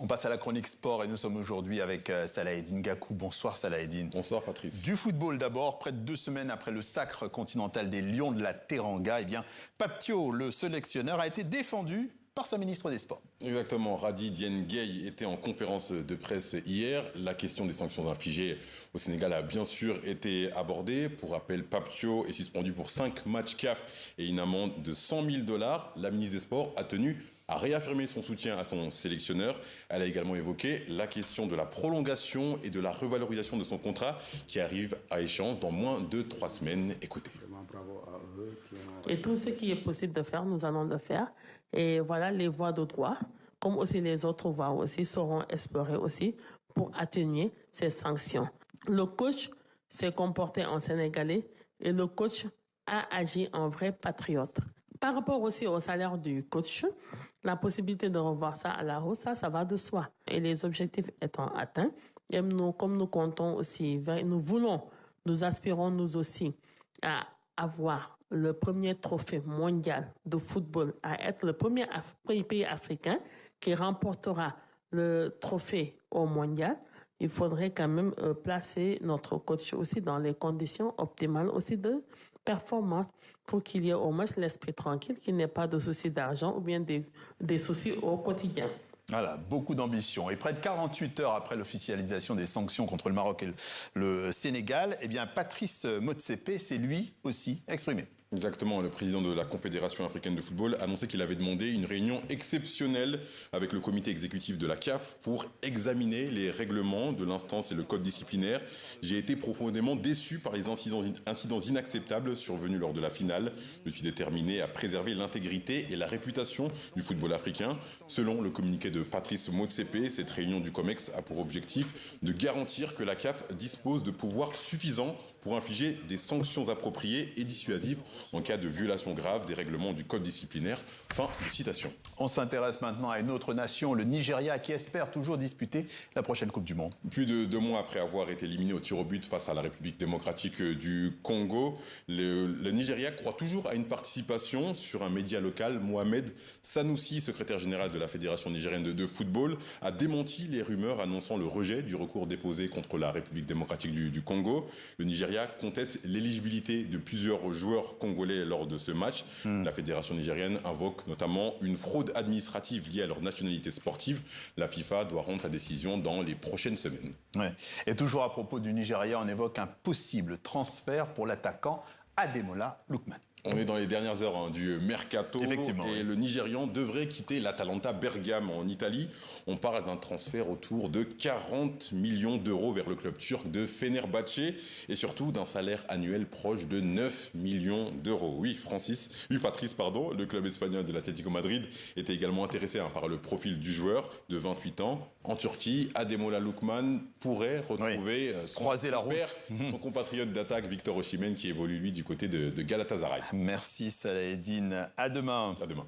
On passe à la chronique sport et nous sommes aujourd'hui avec Salaheddine Gakou. Bonsoir Salaheddine. Bonsoir Patrice. Du football d'abord, près de 2 semaines après le sacre continental des Lions de la Teranga, Pape Thiaw, le sélectionneur, a été défendu par sa ministre des Sports. Exactement, Radi Diène Gaye était en conférence de presse hier. La question des sanctions infligées au Sénégal a bien sûr été abordée. Pour rappel, Pape Thiaw est suspendu pour 5 matchs CAF et une amende de 100 000 $. La ministre des Sports a tenu à réaffirmer son soutien à son sélectionneur. Elle a également évoqué la question de la prolongation et de la revalorisation de son contrat qui arrive à échéance dans moins de 3 semaines. Écoutez. Et tout ce qui est possible de faire, nous allons le faire. Et voilà, les voies de droit, comme aussi les autres voies aussi, seront explorées aussi pour atténuer ces sanctions. Le coach s'est comporté en Sénégalais et le coach a agi en vrai patriote. Par rapport aussi au salaire du coach, la possibilité de revoir ça à la hausse, ça va de soi. Et les objectifs étant atteints, et nous, comme nous comptons aussi, nous aspirons nous aussi à avoir le premier trophée mondial de football, à être le premier pays africain qui remportera le trophée au mondial. Il faudrait quand même placer notre coach aussi dans les conditions optimales aussi de performance pour qu'il y ait au moins l'esprit tranquille, qu'il n'y ait pas de soucis d'argent ou bien des soucis au quotidien. Voilà, beaucoup d'ambition. Et près de 48 heures après l'officialisation des sanctions contre le Maroc et le Sénégal, Patrice Motsepe s'est lui aussi exprimé. Exactement, le président de la Confédération africaine de football a annoncé qu'il avait demandé une réunion exceptionnelle avec le comité exécutif de la CAF pour examiner les règlements de l'instance et le code disciplinaire. J'ai été profondément déçu par les incidents inacceptables survenus lors de la finale. Je suis déterminé à préserver l'intégrité et la réputation du football africain. Selon le communiqué de Patrice Motsepe, cette réunion du COMEX a pour objectif de garantir que la CAF dispose de pouvoirs suffisants pour infliger des sanctions appropriées et dissuasives en cas de violation grave des règlements du code disciplinaire. Fin de citation. On s'intéresse maintenant à une autre nation, le Nigeria, qui espère toujours disputer la prochaine Coupe du Monde. Plus de 2 mois après avoir été éliminé au tir au but face à la République démocratique du Congo, le Nigeria croit toujours à une participation. Sur un média local, Mohamed Sanoussi, secrétaire général de la Fédération nigérienne de football, a démenti les rumeurs annonçant le rejet du recours déposé contre la République démocratique du Congo. Le Nigeria conteste l'éligibilité de plusieurs joueurs congolais lors de ce match. La fédération nigérienne invoque notamment une fraude administrative liée à leur nationalité sportive. La FIFA doit rendre sa décision dans les prochaines semaines. Ouais. Et toujours à propos du Nigeria, on évoque un possible transfert pour l'attaquant Ademola Lookman. On est dans les dernières heures du mercato. Effectivement, et le Nigérian devrait quitter l'Atalanta Bergame en Italie. On parle d'un transfert autour de 40 millions d'euros vers le club turc de Fenerbahçe et surtout d'un salaire annuel proche de 9 millions d'euros. Oui, Patrice, le club espagnol de l'Atlético Madrid était également intéressé par le profil du joueur de 28 ans. En Turquie, Ademola Lookman pourrait retrouver son compatriote d'attaque Victor Osimhen qui évolue lui du côté de Galatasaray. Merci Salaheddine. À demain. À demain.